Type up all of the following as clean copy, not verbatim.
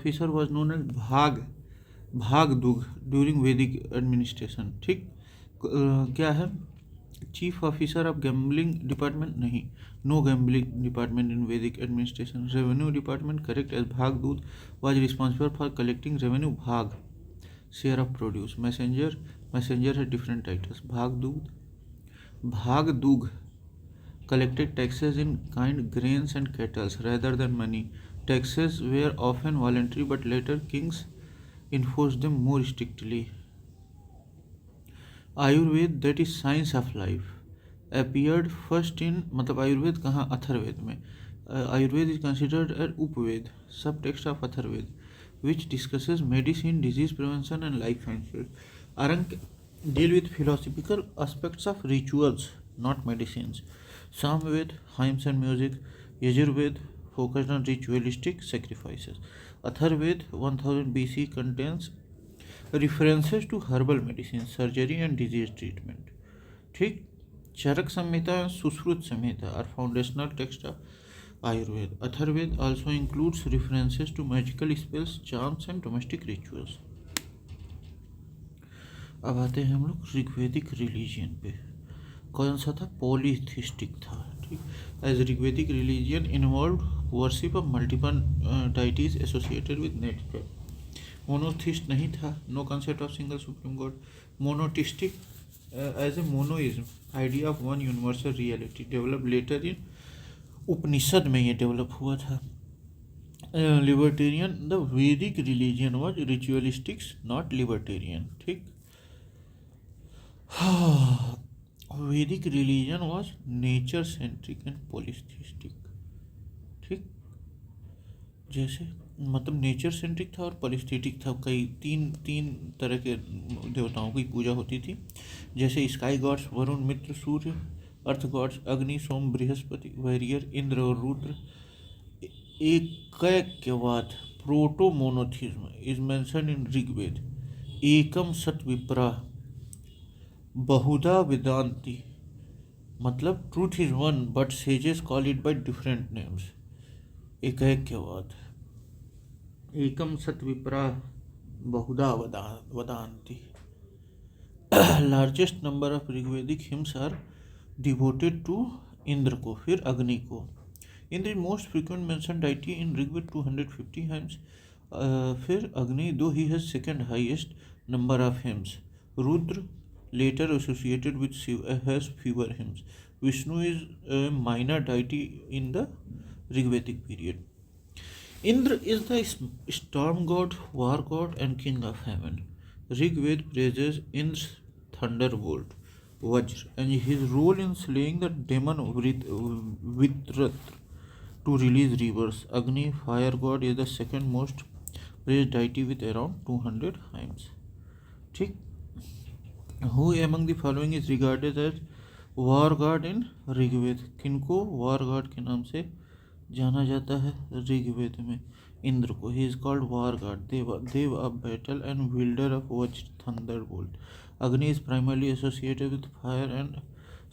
Officer was known as Bhagadugha during Vedic administration. ठीक, क्या है, chief officer of gambling department नहीं, no gambling department in Vedic administration. Revenue department correct as Bhagadut was responsible for collecting revenue bhag share of produce. Messenger है different titles. Bhagadugha collected taxes in kind, grains and cattle rather than money. Taxes were often voluntary, but later kings enforced them more strictly. Ayurveda, that is science of life, appeared first in मतलब आयुर्वेद कहाँ, अथर्ववेद में। Ayurveda is considered an Upaveda, subtext of Atharvaveda, which discusses medicine, disease prevention and life sciences. Arang deal with philosophical aspects of rituals, not medicines. Samved, hymns and music. Yajurved focused on ritualistic sacrifices. Atharved 1000 BC contains references to herbal medicine, surgery and disease treatment. ठीक, चरक संहिता and Sushruta Samhita are foundational texts of Ayurveda. Atharved also includes references to magical spells, charms and domestic rituals. अब आते हैं हम लोग ऋग्वेदिक religion पे। कौन सा था, पॉलीथिस्टिक था। ठीक, as Rigvedic religion involve worship of multiple deities associated with nature. Monotheist नहीं था, no concept of single supreme god. Monotheistic as a monism, idea of one universal reality, develop later in Upanishad में ये डेवलप हुआ था। Libertarian, the Vedic religion was ritualistic not libertarian. ठीक, Vedic religion was nature centric and polytheistic. ठीक, जैसे मतलब nature centric था और पॉलीथिस्टिक था। कई तीन तरह के देवताओं की पूजा होती थी, जैसे sky gods Varun, Mitra, Surya. Earth gods Agni, Soma, Brihaspati, warrior, Indra और Rudra. Ekaikyavad, proto monotheism is mentioned in Rigveda. एकम सत विप्रा, बहुधा वेदांति, मतलब truth is one but sages call it by different names. Ekaikyavad, एकम सत विप्रा, बहुधा वदांति। Largest number of Rigvedic hymns are devoted to Indra को, फिर अग्नि को। Indra is most frequent mention deity in Rigveda 250 hymns, फिर अग्नि दो he has second highest number of hymns. Rudra later associated with Shiva has fewer hymns. Vishnu is a minor deity in the Rigvedic period. Indra is the storm god, war god and king of heaven. Rigved praises Indra's thunderbolt, Vajra, and his role in slaying the demon Vitratra to release rivers. Agni, fire god, is the second most praised deity with around 200 hymns. ठीक, Who among the following is regarded as war god in Rigveda? किनको war god के नाम से जाना जाता है ऋग्वेद में? इंद्र को। He is called war god, deva of battle and wielder of Vajra thunderbolt. अग्नि is primarily associated with fire and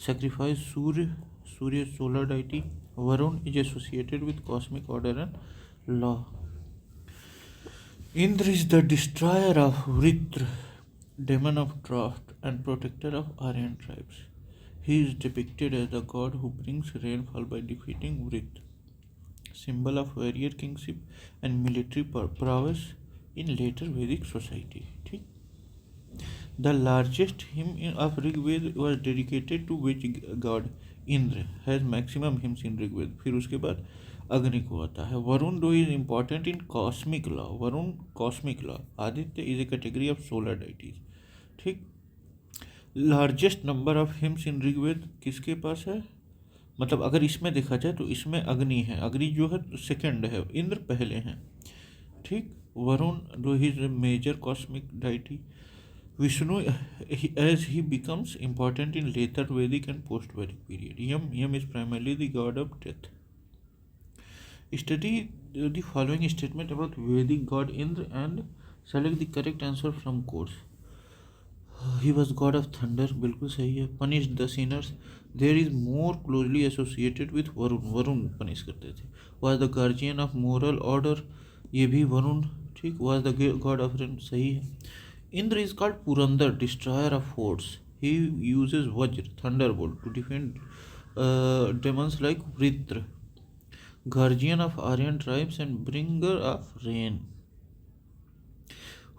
sacrifice. Surya solar deity. Varun is associated with cosmic order and law. Indra is the destroyer of Vritra, demon of drought and protector of Aryan tribes. He is depicted as the god who brings rainfall by defeating Vrit, symbol of warrior kingship and military prowess in later Vedic society. ठीक, the largest hymn of Rigveda was dedicated to which god? Indra has maximum hymns in Rigveda. फिर उसके बाद अग्नि को आता है। वरुण दो is important in cosmic law, Varun cosmic law. Aditya is A category of solar deities. ठीक, लार्जेस्ट नंबर ऑफ हिम्स इन ऋग्वेद किसके पास है? मतलब अगर इसमें देखा जाए तो इसमें अग्नि है, अग्नि जो है सेकंड है, इंद्र पहले हैं। ठीक, वरुण दो he is a major cosmic deity. Vishnu as he becomes important in later Vedic and post Vedic period. Yama is primarily the god of death. Study the following statement about Vedic god Indra and select the correct answer from course. He was god of thunder, बिल्कुल सही है। Punished the sinners, there is more closely associated with Varun, Varun punish करते थे। Was the guardian of moral order, ये भी वरुण ठीक, was the god of rain, सही है. Indra is called Purandar, destroyer of forts. He uses Vajra, thunderbolt, to defend demons like Vritra, guardian of Aryan tribes and bringer of rain.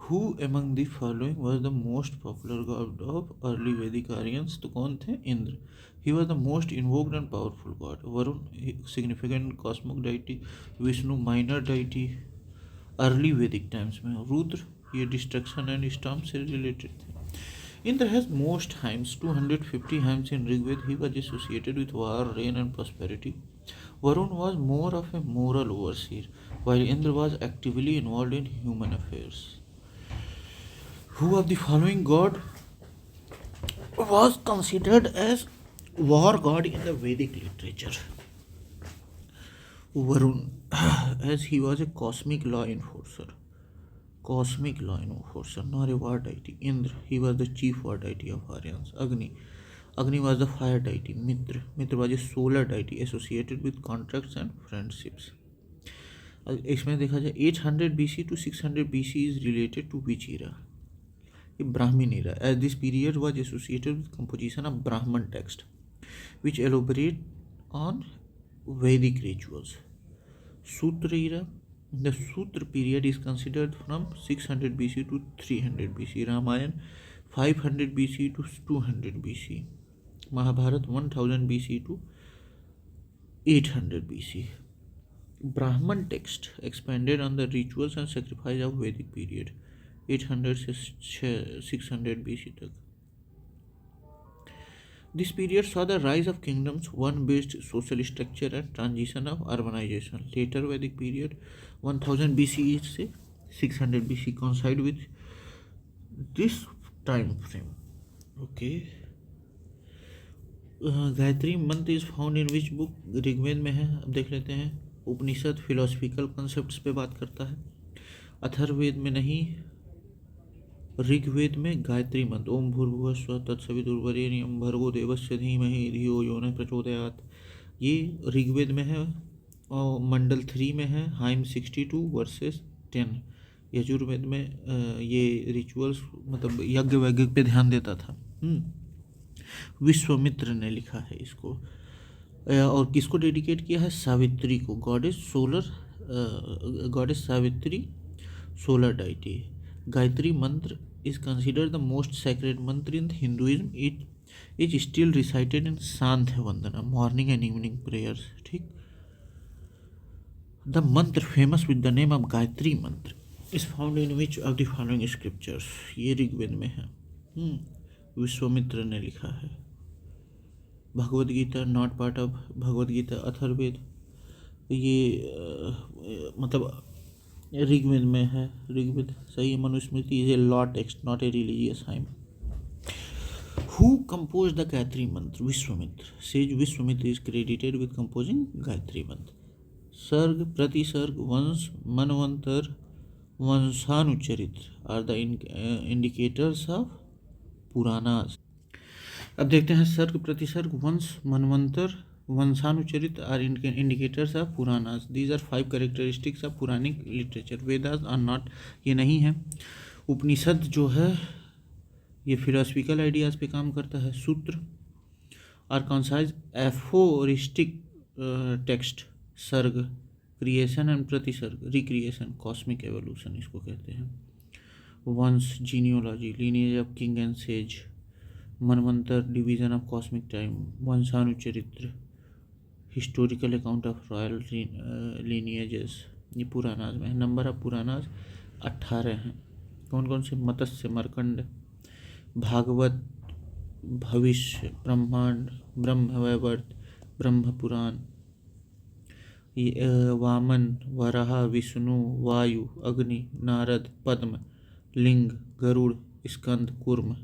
Who among the following was the most popular god of early Vedic Aryans? तो कौन थे? Indra. He was the most invoked and powerful god. Varun, significant cosmic deity. Vishnu, minor deity. Early Vedic times में. रुद्र, ये destruction and storm से related थे. Indra has most hymns, 250 hymns in Rigveda. He was associated with war, rain and prosperity. Varuna was more of a moral overseer, while Indra was actively involved in human affairs. Who of the following god was considered as war god in the Vedic literature? Varun, as he was a cosmic law enforcer. Cosmic law enforcer, not a war deity. Indra, he was the chief war deity of Aryans. Agni was the fire deity. Mitra was a solar deity associated with contracts and friendships. इसमें देखा जाए 800 BC to 600 BC is related to which era? ये Brahmin era, as this period was associated with composition of Brahman text, which elaborate on Vedic rituals. Sutra era, the Sutra period is considered from 600 BC to 300 BC. Ramayana 500 BC to 200 BC. Mahabharata 1000 BC to 800 BC. Brahman text expanded on the rituals and sacrifice of Vedic period 800 से 600 BC तक. This period saw the rise of kingdoms, one-based social structure and transition of urbanization. Later Vedic period 1000 BC से 600 BC coincide with this time frame. Okay. Gayatri mantra is found in which book? Rigveda में है. अब देख लेते हैं. उपनिषद philosophical concepts पे बात करता है. अथर्ववेद में नहीं, ऋग्वेद में गायत्री मंत्र. ओम भूर्भुवः स्वः तत्सवितुर्वरेण्यं भर्गो देवस्य धीमहि धियो यो नः प्रचोदयात्. ये ऋग्वेद में है और मंडल 3 में है. Hymn 62 versus 10. यजुर्वेद में ये रिचुअल्स मतलब यज्ञ वैज्ञ पे ध्यान देता था. विश्वामित्र ने लिखा है इसको. और किसको डेडिकेट किया है? सावित्री को. Goddess solar, goddess Savitri solar deity. Gayatri मंत्र is considered the most sacred mantra in Hinduism. It is still recited in Sandhya Vandana, morning and evening prayers. ठीक. The mantra famous with the name of Gayatri mantra is found in which of the following scriptures? ये ऋग्वेद में है. विश्वामित्र ने लिखा है. Bhagavad Gita not part of Bhagavad Gita. Atharvaveda ये मतलब ऋग्वेद में है. ऋग्वेद सही है. Manusmriti is a law text, not a religious hymn. Who compose the Gayatri Mantra? Vishwamitra. Sage Vishwamitra is credited with composing Gayatri Mantra. Sarga, Pratisarga, Vansha, Manvantara, Vanshanucharita are the indicators of Puranas. अब देखते हैं. Sarga, Pratisarga, Vansha, Manvantara, Vanshanucharita are indicators of Puranas. These are 5 characteristics of Puranic literature. Vedas are not, ये नहीं है. उपनिषद जो है ये फिलोसफिकल आइडियाज़ पे काम करता है. Sutra are concise aphoristic text. Sarga creation and Pratisarga recreation, cosmic evolution इसको कहते हैं. Vansha genealogy, lineage of king and sage. Manvantara division of cosmic time. Vanshanucharita historical account of royal lineages. ये पुराणाज में है. नंबर ऑफ पुराणाज 18 हैं. कौन कौन से? मत्स्य, मरकंड, भागवत, भविष्य, ब्रह्मांड, ब्रह्मवैवर्त, ब्रह्म पुराण, वामन, वराह, विष्णु, वायु, अग्नि, Narada, Padma, Linga, Garuda, Skanda, Kurma.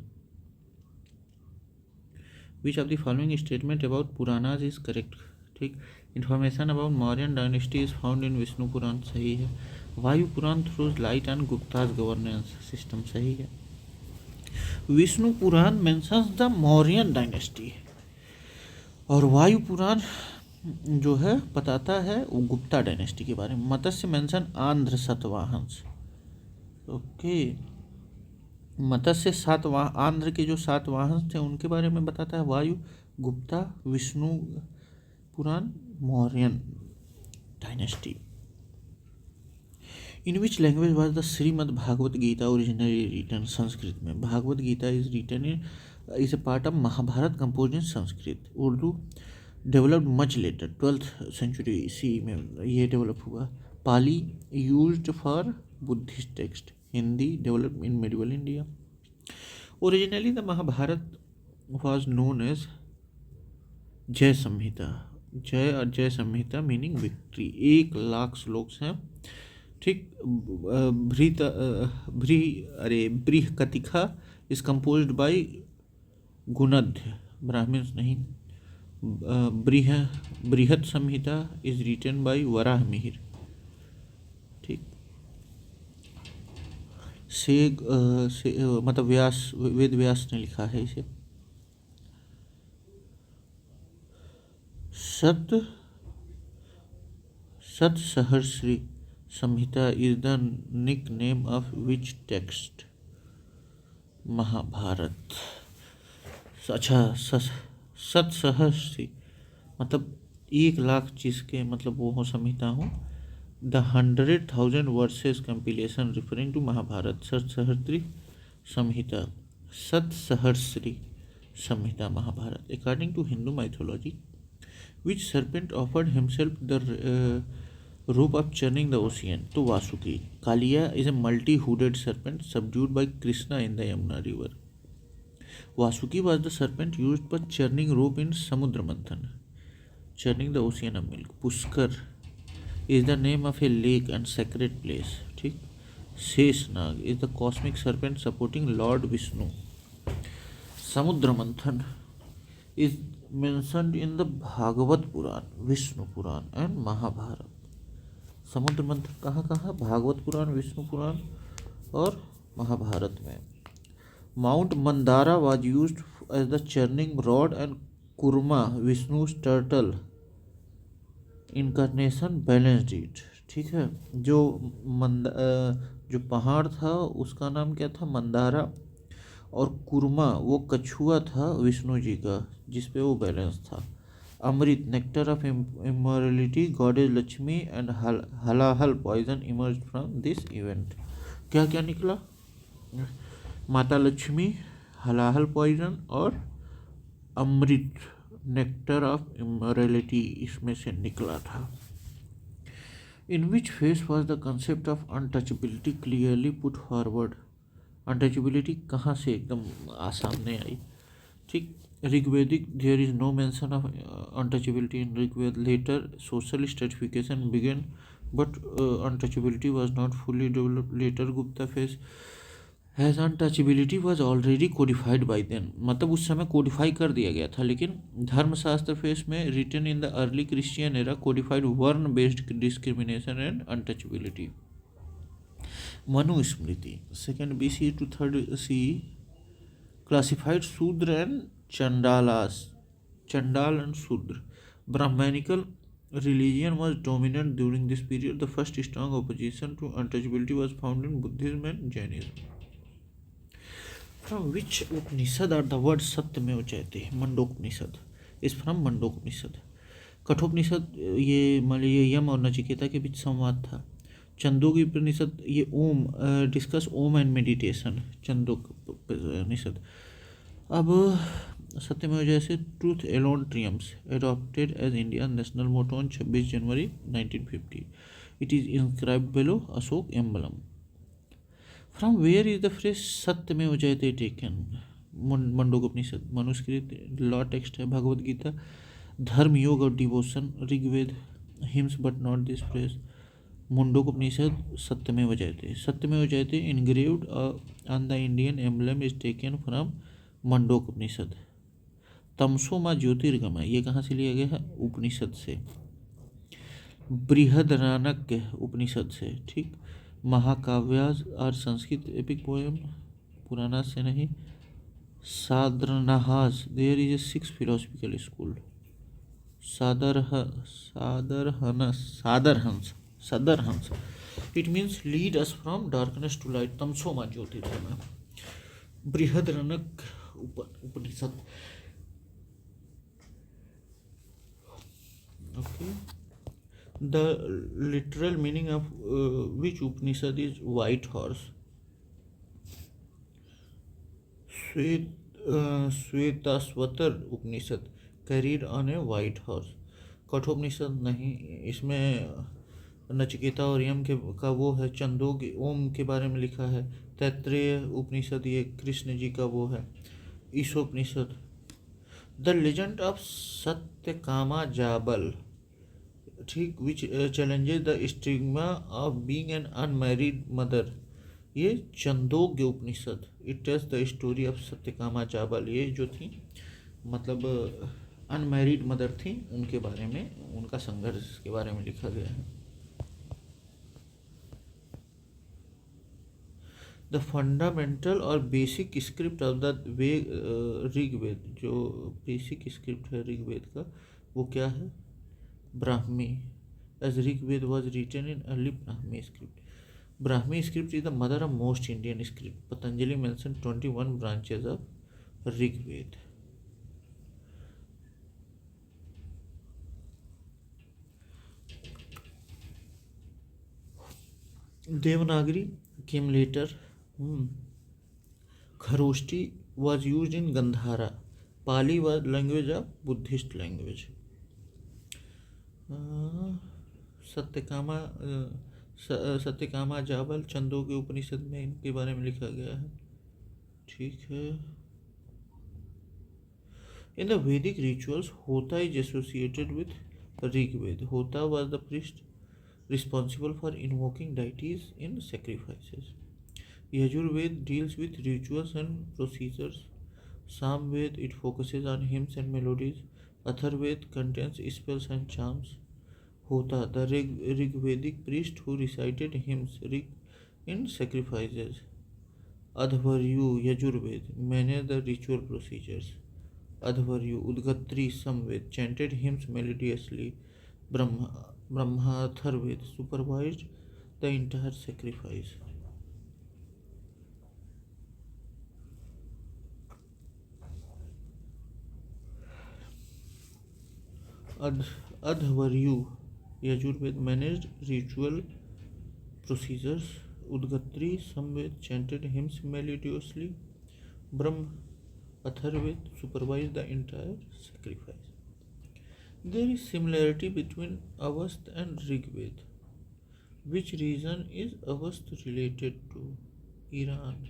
Which of the following statement about Puranas is correct? ठीक. Information about Mauryan dynasty is found in Vishnu Purana. सही है. Vayu Purana throws light on Guptas governance system. सही है. Vishnu Purana mentions the Mauryan dynasty और वायु पुराण जो है बताता है वो गुप्ता डायनेस्टी के बारे में. मत्स्य मेंशन आंध्र सतवाहंस. ओके। मत्स्य सातवाहन, आंध्र के जो सातवाहन थे उनके बारे में बताता है। Vayu, Gupta, Vishnu Purana, Mauryan dynasty. In which language was the Shrimad Bhagavat Gita originally written? Sanskrit में। Bhagavat Gita is written in is a part of Mahabharata compose in Sanskrit. Urdu developed much later, 12th century C में ये डेवलप हुआ। Pali used for Buddhist text. Hindi developed in medieval India. Originally the Mahabharata was known as जय संहिता। जय और जय संहिता meaning victory. 1,00,000 श्लोक हैं, ठीक। Brihatkatha is composed by Gunadhya, Brahmans नहीं। Brihat Samhita is written by Varaha Mihir, ठीक। मतलब व्यास, वेद व्यास ने लिखा है इसे। Satsahasri Samhita is the nick name of which text? Mahabharata. अच्छा, सतसहस्री मतलब 1,00,000 चीज के मतलब वो हो संहिता हो। The 100,000 verses compilation referring to Mahabharata. Satsahasri Samhita, Satsahasri Samhita Mahabharata. According to Hindu mythology, which serpent offered himself the rope of churning the ocean? तो Vasuki. Kaliya is a multi-hooded serpent subdued by Krishna in the Yamuna river. Vasuki was the serpent used for churning rope in Samudra Manthan, churning the ocean of milk. Pushkar is the name of a lake and sacred place, ठीक। Sheshnag is the cosmic serpent supporting Lord Vishnu. Samudra Manthan is mentioned in the Bhagavata Purana, Vishnu Purana and Mahabharata. Samudra Manthan कहाँ कहाँ? भागवत पुराण, विष्णु पुराण और महाभारत में। Mount Mandara was used as the churning rod and Kurma विष्णु's turtle incarnation balanced it, ठीक है। जो पहाड़ था उसका नाम क्या था? मंदारा। और कुर्मा वो कछुआ था विष्णु जी का, जिसपे वो बैलेंस था। Amrit, nectar of immorality, goddess Lakshmi and Halahal poison emerge from this event. क्या क्या निकला? माता लक्ष्मी, हलाहल पॉइजन और अमृत, नेक्टर ऑफ इमोरलिटी, इसमें से निकला था। In which phase was the concept of untouchability clearly put forward? Untouchability कहाँ से एकदम सामने आई, ठीक। Rigvedic, there is no mention of untouchability in Rigveda. Later social stratification began but untouchability was not fully developed. Later Gupta phase has untouchability was already codified by then, मतलब उस समय Codify कर दिया गया था। लेकिन धर्मशास्त्र फेस में written in the early Christian era codified varna based discrimination and untouchability. Manusmriti, 2nd BC to 3rd CE, classified Shudra and Chandalas, Chandal and Shudra. Brahmanical religion was dominant during this period. The first strong opposition to untouchability was found in Buddhism and Jainism. From which Upanishad are the words Satyameva Jayate? Mandokopniषद is from Mandokopniषद. कठोपनिषद ये मान लीजिए यम और नचिकेता के बीच संवाद था। चंदोगी उपनिषद ये Om, discuss Om and meditation, Chandopanishad. अब Satyameva Jayate, truth alone triumphs, adopted as India national motto on 26 January 1950। It is inscribed below Ashoka emblem. From where is the phrase Satyameva Jayate taken? Mundakopanishad. Manusmriti law text है भगवद गीता। धर्म, योग और devotion, Rigveda hymns but not this phrase. Mundakopanishad Satyameva Jayate. सत्यमेव जयते engraved on the Indian emblem is taken from मंडोकोपनिषद। तमसो माँ ज्योतिर्गमय ये कहाँ से लिया गया है? उपनिषद से। बृहदारण्यक उपनिषद से, ठीक। महाकाव्यास और संस्कृत एपिक पोएम, पुराना से नहीं। सादरनहास, there is a 6 philosophical school. सादरहंस, it means lead us from darkness to light, तमसो मा ज्योतिर्गमय। Brihadaranyaka Upanishad. Okay. The literal meaning of which Upanishad is white horse. Shvetashvatara Upanishad carried on A white horse. Kathopanishad नहीं, इसमें नचिकेता और यम के का वो है, चंदोग ओम के बारे में लिखा है। तैत्रेय उपनिषद ये कृष्ण जी का वो है। Ishopanishad. The legend of Satyakama Jabala, ठीक, which challenges the stigma of being an unmarried mother, ये Chandogya Upanishad. It tells the story of Satyakama Jabala, ये जो थी मतलब अनमैरिड मदर थी, उनके बारे में, उनका संघर्ष के बारे में लिखा गया है। द फंडामेंटल और basic script of the Rigveda, जो बेसिक स्क्रिप्ट है ऋग्वेद का, वो क्या है? Brahmi, as Rigveda was written in early Brahmi script. Brahmi script is the mother of most Indian script. Patanjali mentioned 21 branches of Rig Veda. Devanagari came later. Kharoshti was used in Gandhara. Pali was language of Buddhist language. Satyakama Jabala चंदों के उपनिषद में इनके बारे में लिखा गया है। ठीक है। इन द वैदिक रिचुअल्स होता इज एसोसिएटेड विथ ऋग्वेद। होता was the priest responsible for invoking deities in sacrifices. Yajurved deals with rituals and procedures. Samved, it focuses on hymns and melodies. Atharved contains spells and charms. Hota, the Rigvedic priest who recited hymns in sacrifices. Adhvaryu, Yajurved, managed the ritual procedures. Adhvaryu, Udgatri, Samved, chanted hymns melodiously. Brahma, Atharved, supervised the entire sacrifice. Adhvaryu, Yajurved managed ritual procedures. Udgatri, Samved, chanted hymns melodiously. Brahm, Atharved, supervised the entire sacrifice. There is similarity between Avast and Rigved. Which region is Avast related to? Iran.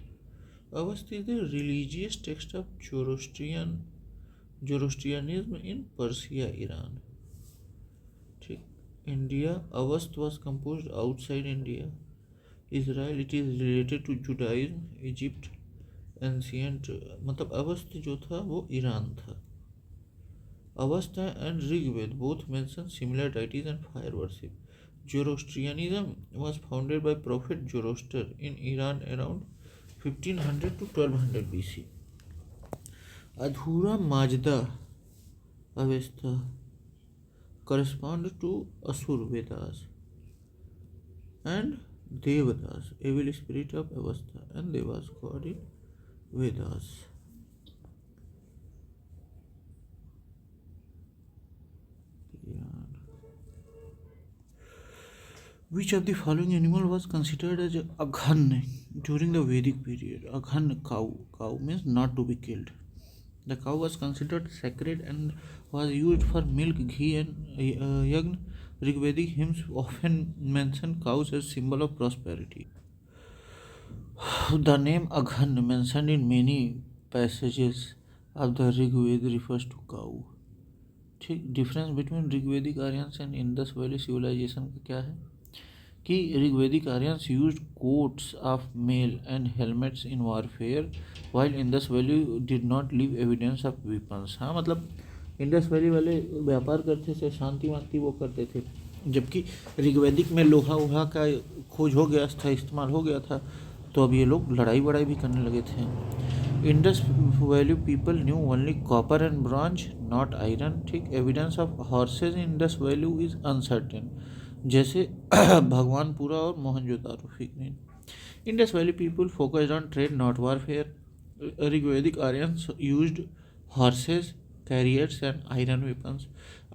Avast is the religious text of Zoroastrianism in Persia, Iran. India, Avast was composed outside India. Israel, it is related to Judaism. Egypt, ancient, मतलब अवस्त जो था वो Iran था। Avesta and Rigved both mention similar deities and fire worship. Zoroastrianism was founded by Prophet Zoroaster in Iran around 1500 to 1200 BC. Adhura Majda Avesta correspond to Asur Vedas and Devadas, evil spirit of Avesta, and Devas god in Vedas. Which of the following animal was considered as Aghan during the Vedic period? Aghan, cow. Cow means not to be killed. The cow was considered sacred and was used for milk, ghee and yagn. Rigvedic hymns often mention cows as symbol of prosperity. The name Aghan mentioned in many passages of the Rigveda refers to cow. ठीक, difference between Rigvedic Aryans and Indus valley civilisation का क्या है कि Rigvedic Aryans used coats of mail and helmets in warfare while Indus valley did not leave evidence of weapons. हाँ, मतलब Indus valley वाले व्यापार करते थे, शांति वांति वो करते थे, जबकि ऋग्वेदिक में लोहा वोहा का खोज हो गया था, इस्तेमाल हो गया था, तो अब ये लोग लड़ाई वड़ाई भी करने लगे थे। Indus valley people knew only copper and bronze, not iron. ठीक, evidence of horses in Indus valley is uncertain. जैसे भगवानपुरा और Mohenjodaro figurine. Indus valley people focused on trade not warfare. Rigvedic Aryans used horses, carriers, and iron weapons.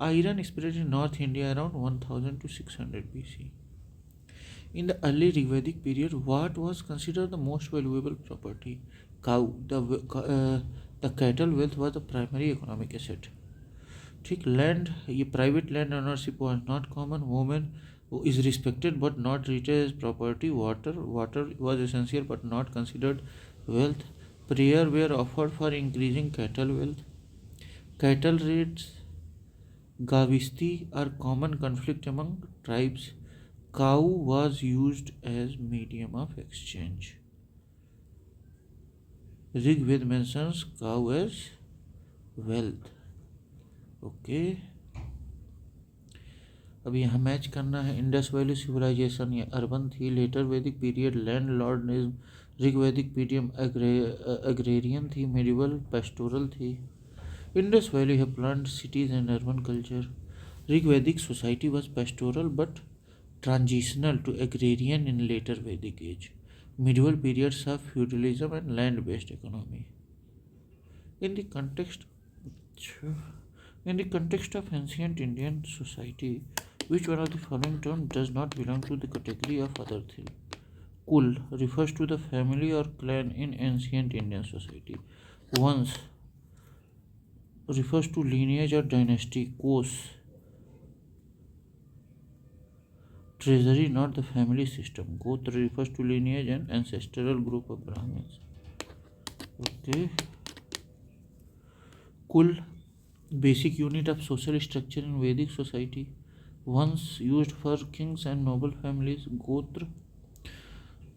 Iron spread in North India around 1000 to 600 BC. In the early Rigvedic period, what was considered the most valuable property? Cow. The cattle wealth was the primary economic asset. ठीक, land, ये private land ownership was not common. Women is respected but not treated as property. Water was essential but not considered wealth. Prayer were offered for increasing cattle wealth. Cattle raids, gavishti are common conflict among tribes. Cow was used as medium of exchange. Rigveda mentions cow as wealth. Okay, अब यहाँ match करना है. Indus valley civilisation ये urban थी. Later Vedic period land लॉर्डनिज्म. Rigvedic period agrarian थी. Medieval pastoral थी. Indus valley है planned cities and urban culture. Rigvedic society was pastoral but transitional to agrarian in later Vedic age. medieval periods of feudalism and land based economy. In the context of ancient Indian society, which one of the following terms does not belong to the category of other three? Kul refers to the family or clan in ancient Indian society. Vans refers to lineage or dynasty. Kos, treasury, not the family system. Gotra refers to lineage and ancestral group of Brahmins. Okay. Kul, basic unit of social structure in Vedic society. Once used for kings and noble families. Gotra,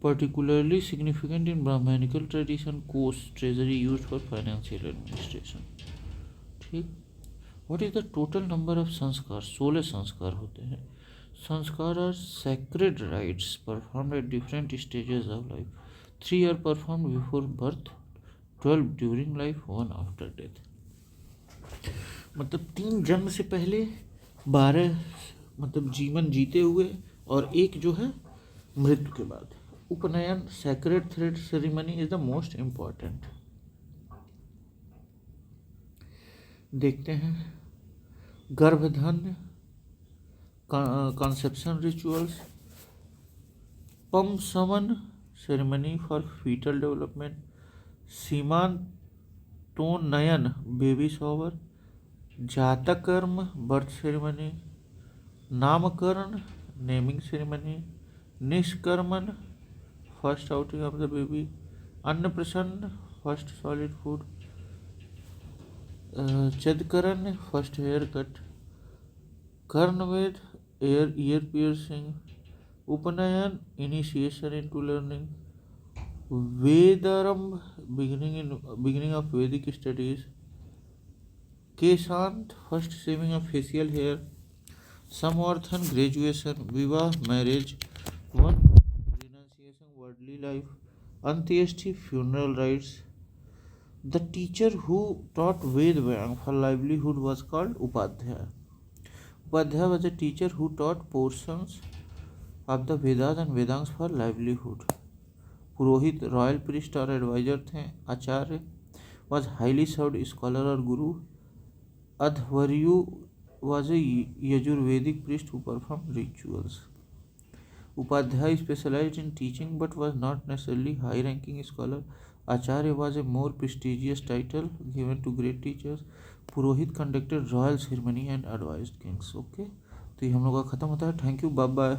particularly significant in Brahmanical tradition. Kos, treasury used for financial administration. ठीक. What is the total number of संस्कार? 16 संस्कार होते हैं. संस्कार are sacred rites performed at different stages of life. 3 are performed before birth, 12 during life, 1 after death. मतलब 3 जन्म से पहले, 12 मतलब जीवन जीते हुए, और 1 जो है मृत्यु के बाद. उपनयन, sacred thread ceremony is the most important. देखते हैं. गर्भधान्य, conception rituals. Pamsaman ceremony for fetal development. Simantonayan baby shower. Jatakarm birth ceremony. Namakaran naming ceremony. Nishkarman first outing of the baby. Annaprasan first solid food. Chadkaran first haircut. Karnaved ear piercing. Upanayan initiation into learning. Vedaram beginning of Vedic studies. Keshant first shaving of facial hair. Samvarthan graduation. Vivah marriage. One renunciation worldly life. Antyeshti funeral rites. The teacher who taught Ved Vyang for livelihood was called Upadhyaya. Upadhyaya was a teacher who taught portions of the Vedas and Vedants for livelihood. Purohit royal priest or advisor थे. Acharya was highly served scholar or guru. Adhvaryu was a Yajurvedic priest who performed rituals. Upadhyaya specialized in teaching but was not necessarily high ranking scholar. Acharya was a more prestigious title given to great teachers. Purohit conducted royal ceremony and advised kings. Okay, तो ये हम लोग का ख़त्म होता है. Thank you, bye bye.